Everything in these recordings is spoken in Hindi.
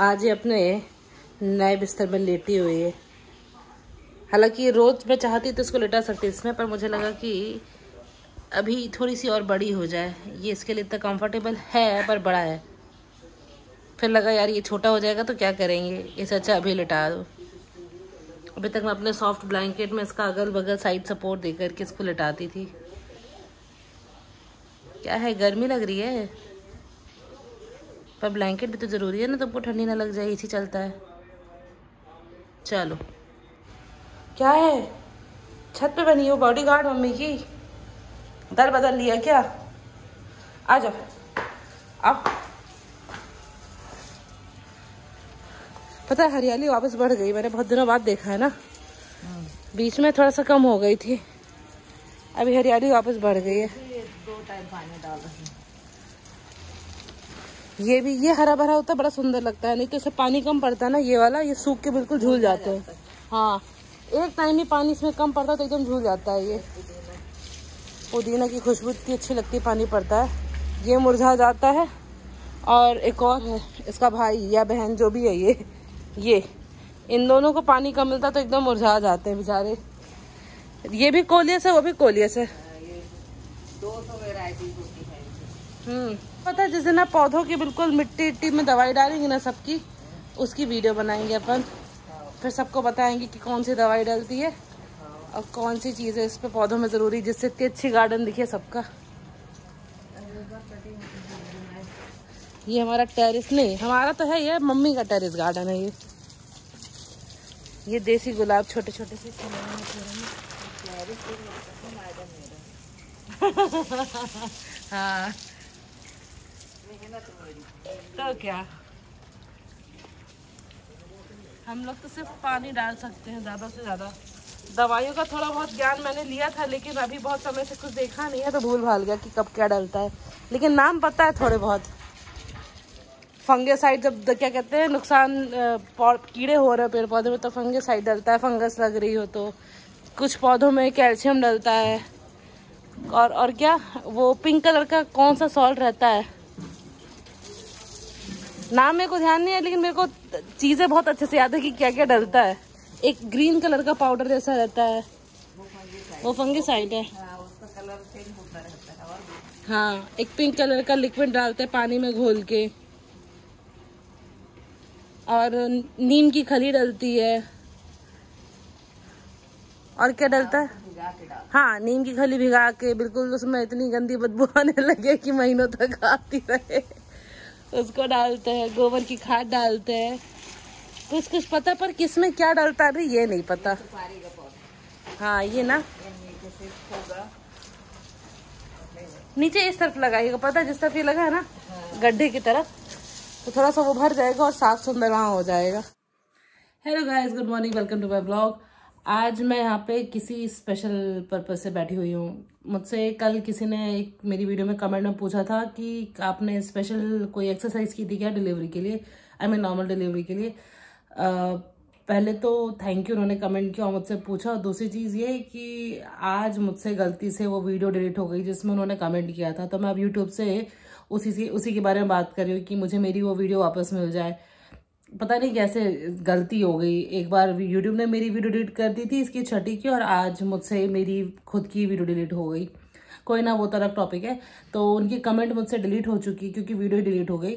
आज ये अपने नए बिस्तर में लेटी हुई है। हालांकि रोज मैं चाहती तो इसको लेटा सकती इसमें, पर मुझे लगा कि अभी थोड़ी सी और बड़ी हो जाए। ये इसके लिए इतना कंफर्टेबल है पर बड़ा है। फिर लगा यार ये छोटा हो जाएगा तो क्या करेंगे, इससे अच्छा अभी लिटा दो। अभी तक मैं अपने सॉफ्ट ब्लैंकेट में इसका अगल बगल साइड सपोर्ट देकर के इसको लिटाती थी। क्या है, गर्मी लग रही है पर ब्लैंकेट भी तो ज़रूरी है ना, तुमको ठंडी ना लग जाए, एसी चलता है। चलो, क्या है, छत पे बनी हो बॉडीगार्ड मम्मी की? दर बदल लिया क्या? आ जाओ, आओ। पता है हरियाली वापस बढ़ गई, मैंने बहुत दिनों बाद देखा है ना। बीच में थोड़ा सा कम हो गई थी, अभी हरियाली वापस बढ़ गई है। 2 टाइम पानी डाल रहे हैं। ये भी, ये हरा भरा होता है, बड़ा सुंदर लगता है। नहीं तो इसे पानी कम पड़ता है ना, ये वाला ये सूख के बिल्कुल झूल जाते हैं। हाँ, एक टाइम ही पानी इसमें कम पड़ता है तो एकदम झूल जाता है। ये पुदीना की खुशबू इतनी अच्छी लगती है, पानी पड़ता है ये मुरझा जाता है। और एक और है इसका भाई या बहन जो भी है, ये इन दोनों को पानी कम मिलता तो एकदम मुरझा जाते हैं बेचारे। ये भी कोलियस है, वो भी कोलियस है। 200 वैरायटी होती है। पता है जिस दिन आप पौधों की बिल्कुल मिट्टी में दवाई डालेंगे ना सबकी, उसकी वीडियो बनाएंगे अपन। फिर सबको बताएंगे कि कौन सी दवाई डलती है और कौन सी चीज़ है इस पे पौधों में ज़रूरी, जिससे इतनी अच्छी गार्डन दिखे सबका। ये हमारा टेरेस नहीं, हमारा तो है, ये मम्मी का टेरेस गार्डन है। ये देसी गुलाब छोटे छोटे से हाँ तो क्या, हम लोग तो सिर्फ पानी डाल सकते हैं ज़्यादा से ज़्यादा। दवाइयों का थोड़ा बहुत ज्ञान मैंने लिया था, लेकिन अभी बहुत समय से कुछ देखा नहीं है तो भूल भाल गया कि कब क्या डलता है, लेकिन नाम पता है थोड़े बहुत। फंगेसाइड जब क्या कहते हैं नुकसान कीड़े हो रहे हैं पेड़ पौधे में तो फंगेसाइड डलता है, फंगस लग रही हो तो। कुछ पौधों में कैल्शियम डलता है। और क्या वो पिंक कलर का कौन सा सॉल्ट रहता है, नाम मेरे को ध्यान नहीं है, लेकिन मेरे को चीज़ें बहुत अच्छे से याद है कि क्या क्या डलता है। एक ग्रीन कलर का पाउडर जैसा रहता है, वो फंगीसाइड है। उसका कलर चेंज होता रहता है। और हाँ, एक पिंक कलर का लिक्विड डालते हैं पानी में घोल के। और नीम की खली डलती है। और क्या डलता है? हाँ, नीम की खली भिगा के बिल्कुल उसमें इतनी गंदी बदबू आने लगे कि महीनों तक आती रहे, उसको डालते हैं। गोबर की खाद डालते हैं। कुछ पता, पर किस में क्या डालता है अभी ये नहीं पता। हाँ, ये ना नीचे इस तरफ लगाइएगा, पता है जिस तरफ ये लगा है ना गड्ढे की तरफ, तो थोड़ा सा वो भर जाएगा और साफ सुंदर वहाँ हो जाएगा। Hello guys, good morning, welcome to my blog. आज मैं यहाँ पे किसी स्पेशल पर्पज से बैठी हुई हूँ। मुझसे कल किसी ने एक मेरी वीडियो में कमेंट में पूछा था कि आपने स्पेशल कोई एक्सरसाइज की थी क्या डिलीवरी के लिए, आई मीन नॉर्मल डिलीवरी के लिए। पहले तो थैंक यू, उन्होंने कमेंट किया और मुझसे पूछा। और दूसरी चीज़ ये कि आज मुझसे गलती से वो वीडियो डिलीट हो गई जिसमें उन्होंने कमेंट किया था, तो मैं अब यूट्यूब से उसी के बारे में बात कर रही हूँ कि मुझे मेरी वो वीडियो वापस मिल जाए। पता नहीं कैसे गलती हो गई। एक बार यूट्यूब ने मेरी वीडियो डिलीट कर दी थी इसकी छठी की, और आज मुझसे मेरी खुद की वीडियो डिलीट हो गई। कोई ना, वो तो अलग टॉपिक है। तो उनकी कमेंट मुझसे डिलीट हो चुकी क्योंकि वीडियो डिलीट हो गई।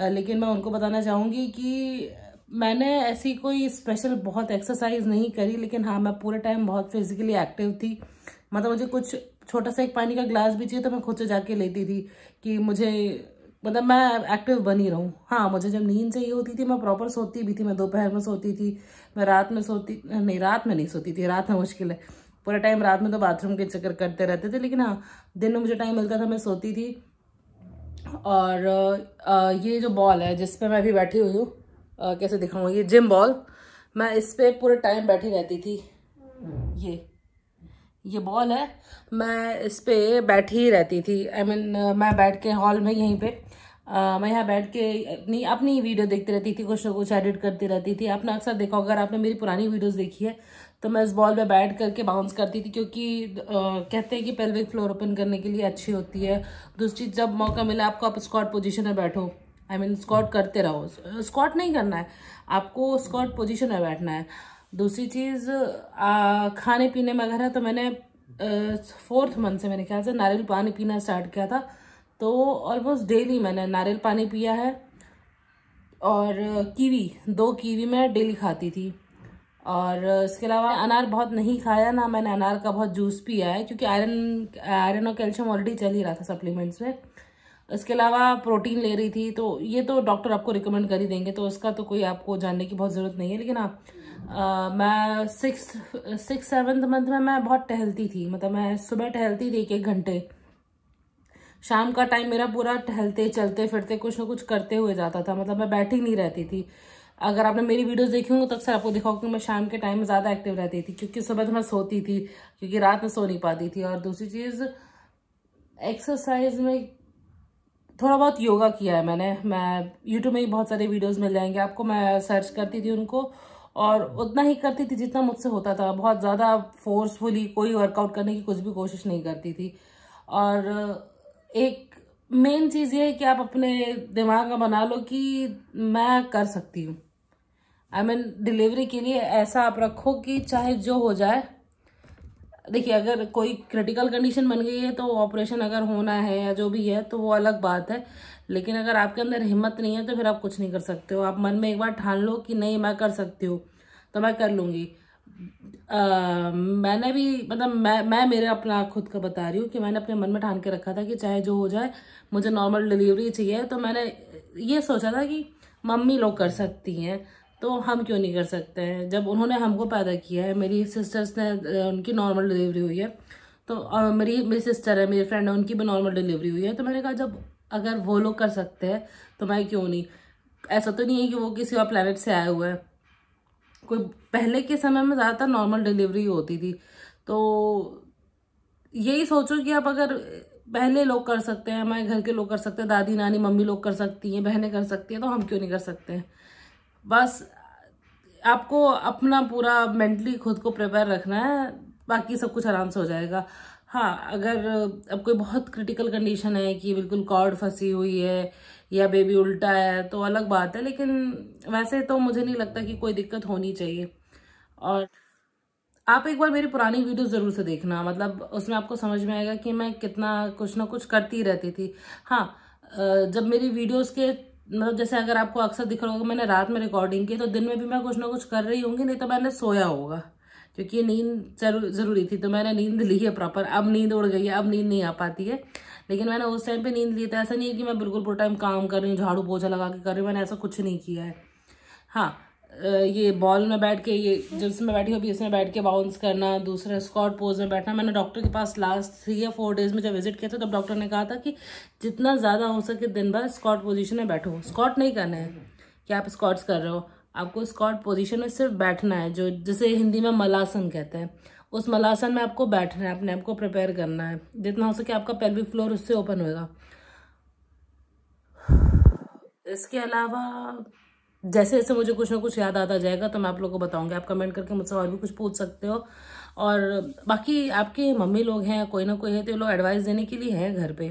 लेकिन मैं उनको बताना चाहूँगी कि मैंने ऐसी कोई स्पेशल बहुत एक्सरसाइज नहीं करी, लेकिन हाँ, मैं पूरे टाइम बहुत फिजिकली एक्टिव थी। मतलब मुझे कुछ छोटा सा एक पानी का ग्लास भी चाहिए तो मैं खुद से जाके लेती थी कि मुझे, मतलब मैं एक्टिव बनी रहूं। हाँ, मुझे जब नींद चाहिए होती थी मैं प्रॉपर सोती भी थी। मैं दोपहर में सोती थी, मैं रात में रात में नहीं सोती थी, रात में मुश्किल है। पूरे टाइम रात में तो बाथरूम के चक्कर करते रहते थे, लेकिन हाँ, दिन में मुझे टाइम मिलता था, मैं सोती थी। और ये जो बॉल है जिस पे मैं अभी बैठी हुई हूँ, कैसे दिखाऊँ, ये जिम बॉल, मैं इस पे पूरे टाइम बैठी रहती थी। ये बॉल है, मैं इस पे बैठी ही रहती थी। आई मीन मैं बैठ के हॉल में यहीं पे मैं यहाँ बैठ के अपनी वीडियो देखती रहती थी, कुछ ना कुछ एडिट करती रहती थी। आपने अक्सर देखा, अगर आपने मेरी पुरानी वीडियोस देखी है तो मैं इस बॉल पे बैठ करके बाउंस करती थी, क्योंकि कहते हैं कि पेल्विक फ्लोर ओपन करने के लिए अच्छी होती है। दूसरी चीज़, जब मौका मिला आपको, आप स्क्वाट पोजीशन में बैठो आई मीन स्क्वाट करते रहो। स्क्वाट नहीं करना है आपको, स्क्वाट पोजीशन में बैठना है। दूसरी चीज़ खाने पीने में अगर है तो मैंने 4th मंथ से मेरे ख्याल से नारियल पानी पीना स्टार्ट किया था, तो ऑलमोस्ट डेली मैंने नारियल पानी पिया है। और कीवी, 2 कीवी मैं डेली खाती थी। और इसके अलावा अनार बहुत नहीं खाया ना, मैंने अनार का बहुत जूस पिया है, क्योंकि आयरन और कैल्शियम ऑलरेडी चल ही रहा था सप्लीमेंट्स में। इसके अलावा प्रोटीन ले रही थी, तो ये तो डॉक्टर आपको रिकमेंड कर ही देंगे, तो उसका तो कोई आपको जानने की बहुत ज़रूरत नहीं है। लेकिन हाँ, मैं 6th-7th मंथ में मैं बहुत टहलती थी, मतलब मैं सुबह टहलती थी 1-1 घंटे। शाम का टाइम मेरा पूरा टहलते चलते फिरते कुछ ना कुछ करते हुए जाता था, मतलब मैं बैठी नहीं रहती थी। अगर आपने मेरी वीडियोस देखी होंगी तो अक्सर आपको दिखा होगा कि मैं शाम के टाइम में ज़्यादा एक्टिव रहती थी, क्योंकि सुबह तो मैं सोती थी, क्योंकि रात में सो नहीं पाती थी। और दूसरी चीज़, एक्सरसाइज में थोड़ा बहुत योगा किया है मैंने। मैं यूट्यूब में ही बहुत सारे वीडियोस मिल जाएंगे आपको, मैं सर्च करती थी उनको और उतना ही करती थी जितना मुझसे होता था। बहुत ज़्यादा फोर्सफुली कोई वर्कआउट करने की कुछ भी कोशिश नहीं करती थी। और एक मेन चीज़ ये है कि आप अपने दिमाग में बना लो कि मैं कर सकती हूँ। आई मीन डिलीवरी के लिए ऐसा आप रखो कि चाहे जो हो जाए। देखिए, अगर कोई क्रिटिकल कंडीशन बन गई है तो ऑपरेशन अगर होना है या जो भी है तो वो अलग बात है, लेकिन अगर आपके अंदर हिम्मत नहीं है तो फिर आप कुछ नहीं कर सकते हो। आप मन में एक बार ठान लो कि नहीं मैं कर सकती हूँ तो मैं कर लूँगी। मैंने भी, मतलब मैं मेरे अपना खुद का बता रही हूँ कि मैंने अपने मन में ठान के रखा था कि चाहे जो हो जाए मुझे नॉर्मल डिलीवरी चाहिए। तो मैंने ये सोचा था कि मम्मी लोग कर सकती हैं तो हम क्यों नहीं कर सकते हैं। जब उन्होंने हमको पैदा किया है, मेरी सिस्टर्स ने, उनकी नॉर्मल डिलीवरी हुई है, तो मेरी सिस्टर है, मेरी फ्रेंड है, उनकी भी नॉर्मल डिलीवरी हुई है। तो मैंने कहा जब अगर वो लोग कर सकते हैं तो मैं क्यों नहीं। ऐसा तो नहीं है कि वो किसी और प्लेनेट से आए हुए हैं। कोई पहले के समय में ज़्यादातर नॉर्मल डिलीवरी होती थी। तो यही सोचो कि आप अगर पहले लोग कर सकते हैं, हमारे घर के लोग कर सकते हैं, दादी नानी मम्मी लोग कर सकती हैं, बहनें कर सकती हैं, तो हम क्यों नहीं कर सकते हैं। बस आपको अपना पूरा मेंटली खुद को प्रिपेयर रखना है, बाकी सब कुछ आराम से हो जाएगा। हाँ, अगर अब कोई बहुत क्रिटिकल कंडीशन है कि बिल्कुल कॉर्ड फंसी हुई है या बेबी उल्टा है तो अलग बात है, लेकिन वैसे तो मुझे नहीं लगता कि कोई दिक्कत होनी चाहिए। और आप एक बार मेरी पुरानी वीडियो ज़रूर से देखना, मतलब उसमें आपको समझ में आएगा कि मैं कितना कुछ ना कुछ करती रहती थी। हाँ, जब मेरी वीडियोस के, मतलब जैसे अगर आपको अक्सर दिख रहा होगा मैंने रात में रिकॉर्डिंग की, तो दिन में भी मैं कुछ ना कुछ कर रही होंगी, नहीं तो मैंने सोया होगा, क्योंकि नींद जरूरी थी। तो मैंने नींद ली है प्रॉपर। अब नींद उड़ गई है, अब नींद नहीं आ पाती है, लेकिन मैंने उस टाइम पे नींद ली। तो ऐसा नहीं है कि मैं बिल्कुल पूरा टाइम काम कर रही हूँ, झाड़ू पोछा लगा के कर रही हूँ, मैंने ऐसा कुछ नहीं किया है। हाँ, ये बॉल में बैठ के, ये जिसमें बैठी हो अभी इसमें बैठ के बाउंस करना, दूसरा स्क्वाट पोज में बैठना। मैंने डॉक्टर के पास लास्ट 3 या 4 डेज में जब विजिट किया था तब डॉक्टर ने कहा था कि जितना ज़्यादा हो सके दिन भर स्क्वाट पोजीशन में बैठो। स्क्वाट नहीं करना है कि आप स्क्वाट्स कर रहे हो, आपको स्क्वाट पोजीशन में सिर्फ बैठना है, जो जिसे हिंदी में मलासन कहते हैं। उस मलासन में आपको बैठना है, अपने आप को प्रिपेयर करना है, जितना हो सके आपका पेल्विक फ्लोर उससे ओपन होगा। इसके अलावा जैसे जैसे मुझे कुछ ना कुछ याद आता जाएगा तो मैं आप लोगों को बताऊंगी। आप कमेंट करके मुझसे और भी कुछ पूछ सकते हो। और बाकी आपके मम्मी लोग हैं, कोई ना कोई है, तो ये लोग एडवाइस देने के लिए हैं घर पे।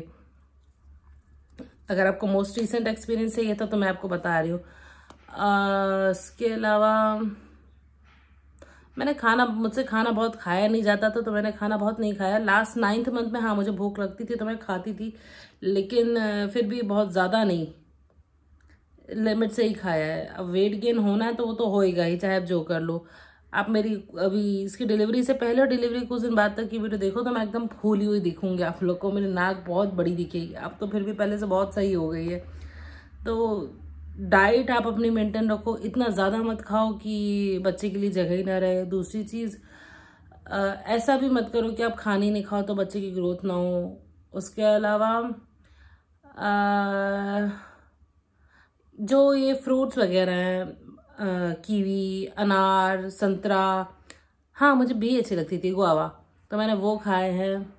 अगर आपको मोस्ट रिसेंट एक्सपीरियंस चाहिए था तो मैं आपको बता रही हूँ। इसके अलावा मुझसे खाना बहुत खाया नहीं जाता था, तो मैंने खाना बहुत नहीं खाया। लास्ट 9th मंथ में हाँ मुझे भूख लगती थी तो मैं खाती थी, लेकिन फिर भी बहुत ज़्यादा नहीं, लिमिट से ही खाया है। अब वेट गेन होना है तो वो तो होएगा ही, चाहे आप जो कर लो। आप मेरी अभी इसकी डिलीवरी से पहले और डिलीवरी कुछ दिन बाद तक की वीडियो देखो तो मैं एकदम फूली हुई दिखूंगी आप लोग को, मेरी नाक बहुत बड़ी दिखेगी। अब तो फिर भी पहले से बहुत सही हो गई है। तो डाइट आप अपनी मेंटेन रखो, इतना ज़्यादा मत खाओ कि बच्चे के लिए जगह ही ना रहे। दूसरी चीज़, ऐसा भी मत करो कि आप खाने नहीं खाओ तो बच्चे की ग्रोथ ना हो। उसके अलावा जो ये फ्रूट्स वगैरह हैं, कीवी, अनार, संतरा, हाँ मुझे भी अच्छी लगती थी, गुआवा, तो मैंने वो खाए हैं।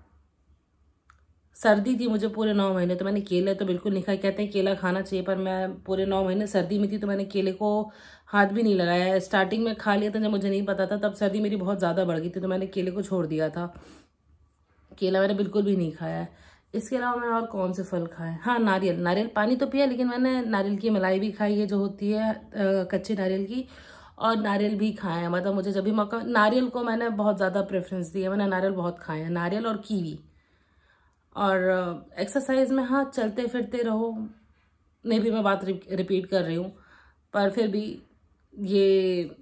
सर्दी थी मुझे पूरे 9 महीने, तो मैंने केले तो बिल्कुल नहीं खाए। कहते हैं केला खाना चाहिए, पर मैं पूरे 9 महीने सर्दी में थी तो मैंने केले को हाथ भी नहीं लगाया। स्टार्टिंग में खा लिया था जब मुझे नहीं पता था, तब सर्दी मेरी बहुत ज़्यादा बढ़ गई थी तो मैंने केले को छोड़ दिया था। केला मैंने बिल्कुल भी नहीं खाया है। इसके अलावा मैंने और कौन से फल खाए, हाँ नारियल, नारियल पानी तो पिया, लेकिन मैंने नारियल की मलाई भी खाई है जो होती है कच्चे नारियल की, और नारियल भी खाए हैं। मतलब मुझे जब भी मौका, नारियल को मैंने बहुत ज़्यादा प्रेफरेंस दिया, मैंने नारियल बहुत खाए हैं, नारियल और कीवी। और एक्सरसाइज में हाँ चलते फिरते रहो, नहीं भी मैं बात रिपीट कर रही हूँ, पर फिर भी ये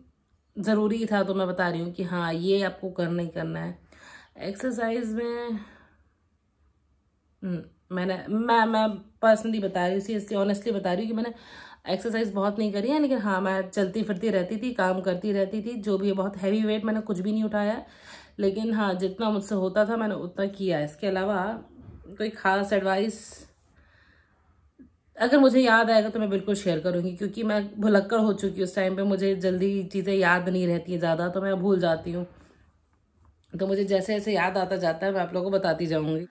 ज़रूरी था तो मैं बता रही हूँ कि हाँ ये आपको करना ही करना है। एक्सरसाइज में मैं पर्सनली बता रही हूँ, सीरियसली ऑनेस्टली बता रही हूँ कि मैंने एक्सरसाइज बहुत नहीं करी है, लेकिन हाँ मैं चलती फिरती रहती थी, काम करती रहती थी, जो भी है। बहुत हैवी वेट मैंने कुछ भी नहीं उठाया है, लेकिन हाँ जितना मुझसे होता था मैंने उतना किया है। इसके अलावा कोई खास एडवाइस अगर मुझे याद आएगा तो मैं बिल्कुल शेयर करूँगी, क्योंकि मैं भुलक्कड़ हो चुकी हूँ उस टाइम पे, मुझे जल्दी चीज़ें याद नहीं रहती हैं ज़्यादा, तो मैं भूल जाती हूँ। तो मुझे जैसे जैसे याद आता जाता है मैं आप लोगों को बताती जाऊँगी।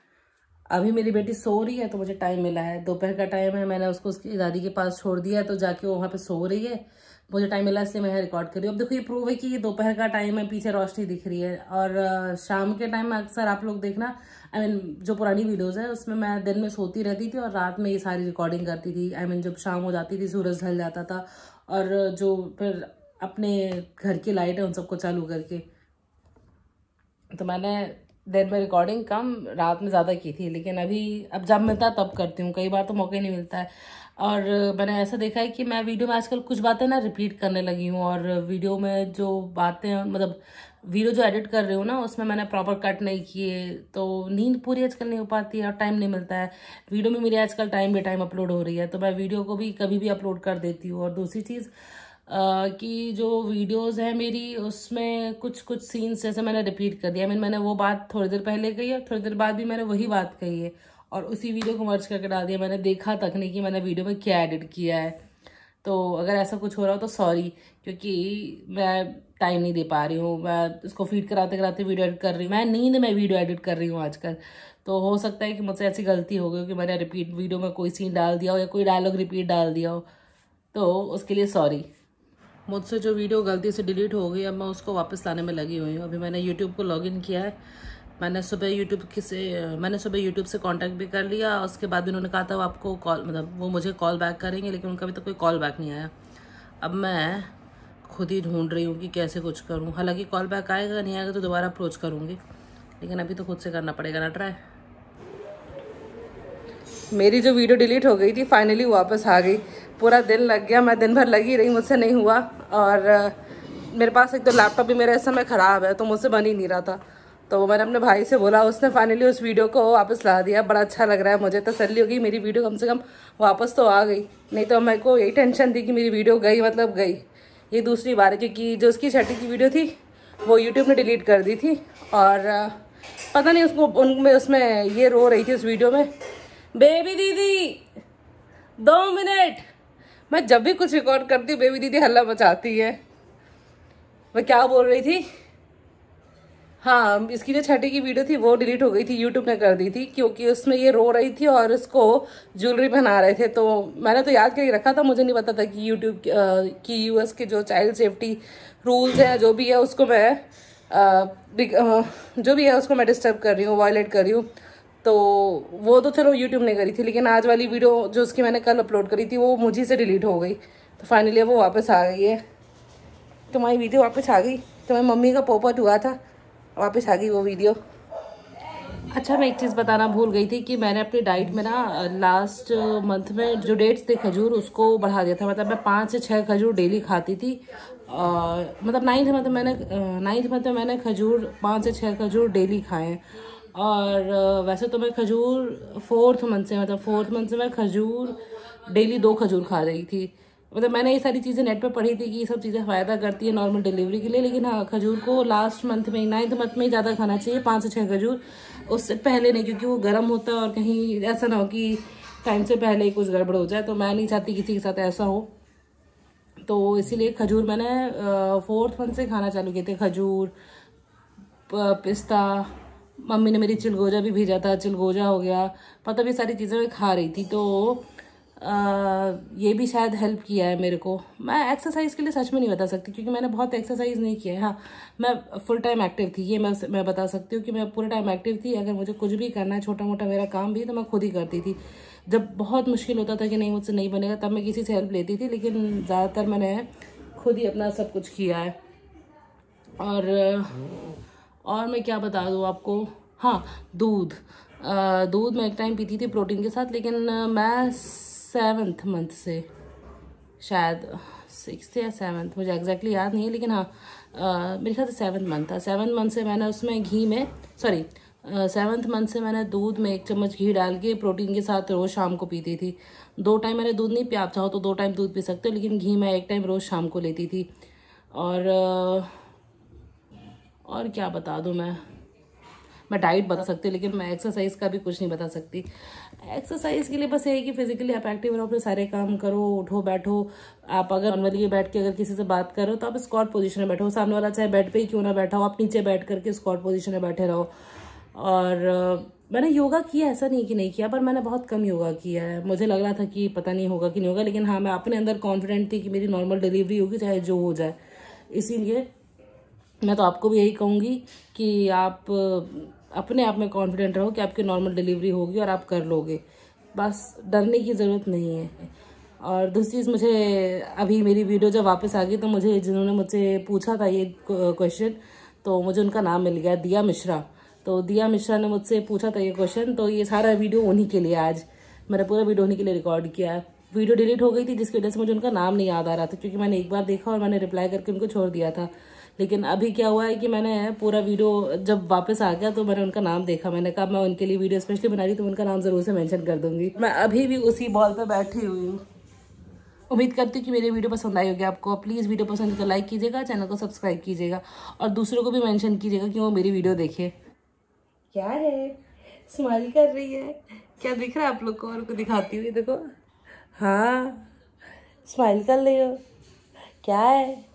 अभी मेरी बेटी सो रही है तो मुझे टाइम मिला है, दोपहर का टाइम है, मैंने उसको उसकी दादी के पास छोड़ दिया है, तो जाके वो वहाँ पे सो रही है, मुझे टाइम मिला इसलिए मैं रिकॉर्ड कर रही हूँ। अब देखो ये प्रूव है कि ये दोपहर का टाइम है, पीछे रोशनी दिख रही है। और शाम के टाइम में अक्सर आप लोग देखना, आई मीन जो पुरानी वीडियोज़ है उसमें मैं दिन में सोती रहती थी और रात में ये सारी रिकॉर्डिंग करती थी। आई मीन जब शाम हो जाती थी, सूरज ढल जाता था, और जो फिर अपने घर की लाइट है उन सबको चालू करके, तो मैंने दिन में रिकॉर्डिंग कम, रात में ज़्यादा की थी। लेकिन अब जब मिलता है तब करती हूँ, कई बार तो मौका ही नहीं मिलता है। और मैंने ऐसा देखा है कि मैं वीडियो में आजकल कुछ बातें ना रिपीट करने लगी हूँ, और वीडियो में जो बातें, मतलब वीडियो जो एडिट कर रही हूँ ना उसमें मैंने प्रॉपर कट नहीं किए, तो नींद पूरी आजकल नहीं हो पाती है और टाइम नहीं मिलता है। वीडियो में मेरी आजकल टाइम बे टाइम अपलोड हो रही है, तो मैं वीडियो को भी कभी भी अपलोड कर देती हूँ। और दूसरी चीज़ कि जो वीडियोस है मेरी उसमें कुछ कुछ सीन्स जैसे मैंने रिपीट कर दिया। मैंने वो बात थोड़ी देर पहले कही है, थोड़ी देर बाद भी मैंने वही बात कही है, और उसी वीडियो को मर्ज करके डाल दिया। मैंने देखा तक नहीं कि मैंने वीडियो में क्या एडिट किया है। तो अगर ऐसा कुछ हो रहा हो तो सॉरी, क्योंकि मैं टाइम नहीं दे पा रही हूँ, मैं इसको फीड कराते कराते वीडियो एडिट कर रही हूँ, मैं नींद में वीडियो एडिट कर रही हूँ आजकल। तो हो सकता है कि मुझसे ऐसी गलती हो गई कि मैंने रिपीट वीडियो में कोई सीन डाल दिया हो या कोई डायलॉग रिपीट डाल दिया हो, तो उसके लिए सॉरी। मुझसे जो वीडियो गलती से डिलीट हो गई, अब मैं उसको वापस लाने में लगी हुई हूँ। अभी मैंने यूट्यूब को लॉगिन किया है, मैंने सुबह यूट्यूब से कांटेक्ट भी कर लिया। उसके बाद उन्होंने कहा था वो आपको कॉल, मतलब वो मुझे कॉल बैक करेंगे, लेकिन उनका अभी तक कोई कॉल बैक नहीं आया। अब मैं खुद ही ढूंढ रही हूँ कि कैसे कुछ करूँ। हालांकि कॉल बैक आएगा, नहीं आएगा तो दोबारा अप्रोच करूँगी, लेकिन अभी तो खुद से करना पड़ेगा ना ट्राई। मेरी जो वीडियो डिलीट हो गई थी फाइनली वापस आ गई। पूरा दिन लग गया, मैं दिन भर लगी रही, मुझसे नहीं हुआ। और मेरे पास एक तो लैपटॉप भी मेरा इस समय ख़राब है, तो मुझसे बन ही नहीं रहा था। तो मैंने अपने भाई से बोला, उसने फाइनली उस वीडियो को वापस ला दिया। बड़ा अच्छा लग रहा है मुझे, तसल्ली हो गई, मेरी वीडियो कम से कम वापस तो आ गई। नहीं तो मेरे को यही टेंशन थी कि मेरी वीडियो गई मतलब गई। ये दूसरी बार है, क्योंकि जो उसकी छठी की वीडियो थी वो यूट्यूब ने डिलीट कर दी थी। और पता नहीं उसमें ये रो रही थी उस वीडियो में, बेबी दीदी 2 मिनट। मैं जब भी कुछ रिकॉर्ड करती हूँ बेबी दीदी हल्ला मचाती है। मैं क्या बोल रही थी, हाँ इसकी जो छठी की वीडियो थी वो डिलीट हो गई थी, यूट्यूब ने कर दी थी, क्योंकि उसमें ये रो रही थी और इसको ज्वेलरी पहना रहे थे। तो मैंने तो याद करके रखा था, मुझे नहीं पता था कि यूट्यूब की यूएस के जो चाइल्ड सेफ्टी रूल्स हैं जो भी है उसको मैं डिस्टर्ब कर रही हूँ, वायलेट कर रही हूँ। तो वो तो चलो यूट्यूब ने करी थी, लेकिन आज वाली वीडियो जो उसकी मैंने कल अपलोड करी थी वो मुझे से डिलीट हो गई। तो फाइनली वो वापस आ गई है, तुम्हारी वीडियो वापस आ गई। तुम्हारी मम्मी का पोपट हुआ था, वापस आ गई वो वीडियो। अच्छा मैं एक चीज़ बताना भूल गई थी कि मैंने अपनी डाइट में ना लास्ट मंथ में जो डेट्स थे खजूर उसको बढ़ा दिया था। मतलब मैं 5 से 6 खजूर डेली खाती थी। मतलब 9th मंथ में मैंने खजूर 5 से 6 खजूर डेली खाए हैं। और वैसे तो मैं खजूर 4th मंथ से मैं खजूर डेली 2 खजूर खा रही थी। मतलब मैंने ये सारी चीज़ें नेट पे पढ़ी थी कि ये सब चीज़ें फ़ायदा करती है नॉर्मल डिलीवरी के लिए। लेकिन हाँ खजूर को लास्ट मंथ में 9th मंथ में ही ज़्यादा खाना चाहिए, 5 से 6 खजूर, उससे पहले नहीं, क्योंकि वो गर्म होता है और कहीं ऐसा ना हो कि टाइम से पहले ही कुछ गड़बड़ हो जाए। तो मैं नहीं चाहती किसी के साथ ऐसा हो, तो इसीलिए खजूर मैंने 4th मंथ से खाना चालू किए थे। खजूर, पिस्ता, मम्मी ने मेरी चिलगोजा भी भेजा था, चिलगोजा हो गया, मतलब ये सारी चीज़ें मैं खा रही थी। तो ये भी शायद हेल्प किया है मेरे को। मैं एक्सरसाइज के लिए सच में नहीं बता सकती क्योंकि मैंने बहुत एक्सरसाइज नहीं किया है। हाँ, मैं फुल टाइम एक्टिव थी, ये मैं बता सकती हूँ कि मैं पूरे टाइम एक्टिव थी। अगर मुझे कुछ भी करना है, छोटा मोटा मेरा काम भी, तो मैं खुद ही करती थी। जब बहुत मुश्किल होता था कि नहीं मुझसे नहीं बनेगा, तब मैं किसी से हेल्प लेती थी, लेकिन ज़्यादातर मैंने खुद ही अपना सब कुछ किया है। और मैं क्या बता दूँ आपको, हाँ, दूध मैं एक टाइम पीती थी प्रोटीन के साथ, लेकिन मैं 7th मंथ से, शायद 6th या 7th, मुझे एग्जैक्टली याद नहीं है, लेकिन हाँ मेरे ख्याल से 7th मंथ था। 7th मंथ से मैंने उसमें 7th मंथ से मैंने दूध में 1 चम्मच घी डाल के प्रोटीन के साथ रोज़ शाम को पीती थी। 2 टाइम मैंने दूध नहीं पिया, आप चाहो तो 2 टाइम दूध पी सकते हो, लेकिन घी मैं 1 टाइम रोज़ शाम को लेती थी। और क्या बता दूँ मैं डाइट बता सकती हूँ, लेकिन मैं एक्सरसाइज का भी कुछ नहीं बता सकती। एक्सरसाइज के लिए बस ये है कि फिजिकली आप एक्टिव रहो, अपने सारे काम करो, उठो बैठो। आप अगर नॉर्मली बैठ के अगर किसी से बात करो तो आप स्क्वाट पोजीशन में बैठो, सामने वाला चाहे बेड पे ही क्यों ना बैठा हो, आप नीचे बैठ करके स्क्वाट पोजीशन में बैठे रहो। और मैंने योगा किया, ऐसा नहीं कि नहीं किया, पर मैंने बहुत कम योगा किया है। मुझे लग रहा था कि पता नहीं होगा कि नहीं होगा, लेकिन हाँ, मैं अपने अंदर कॉन्फिडेंट थी कि मेरी नॉर्मल डिलीवरी होगी चाहे जो हो जाए। इसीलिए मैं तो आपको भी यही कहूँगी कि आप अपने आप में कॉन्फिडेंट रहो कि आपकी नॉर्मल डिलीवरी होगी और आप कर लोगे, बस डरने की ज़रूरत नहीं है। और दूसरी चीज़, मुझे अभी मेरी वीडियो जब वापस आ गई तो मुझे जिन्होंने मुझसे पूछा था ये क्वेश्चन, तो मुझे उनका नाम मिल गया, दिया मिश्रा। तो दिया मिश्रा ने मुझसे पूछा था ये क्वेश्चन, तो ये सारा वीडियो उन्हीं के लिए, आज मैंने पूरा वीडियो उन्हीं के लिए रिकॉर्ड किया है। वीडियो डिलीट हो गई थी जिसकी वजह से मुझे उनका नाम नहीं याद आ रहा था, क्योंकि मैंने एक बार देखा और मैंने रिप्लाई करके उनको छोड़ दिया था। लेकिन अभी क्या हुआ है कि मैंने पूरा वीडियो जब वापस आ गया तो मैंने उनका नाम देखा, मैंने कहा मैं उनके लिए वीडियो स्पेशली बना रही तो उनका नाम ज़रूर से मेंशन कर दूंगी। मैं अभी भी उसी बॉल पे बैठी हुई हूँ। उम्मीद करती हूँ कि मेरी वीडियो पसंद आई होगी आपको। प्लीज़ वीडियो पसंद तो लाइक कीजिएगा, चैनल को सब्सक्राइब कीजिएगा और दूसरों को भी मेंशन कीजिएगा कि वो मेरी वीडियो देखे। क्या है, स्माइल कर रही है, क्या दिख रहा है आप लोग को? और को दिखाती हुई देखो, हाँ स्माइल कर रही हो, क्या है?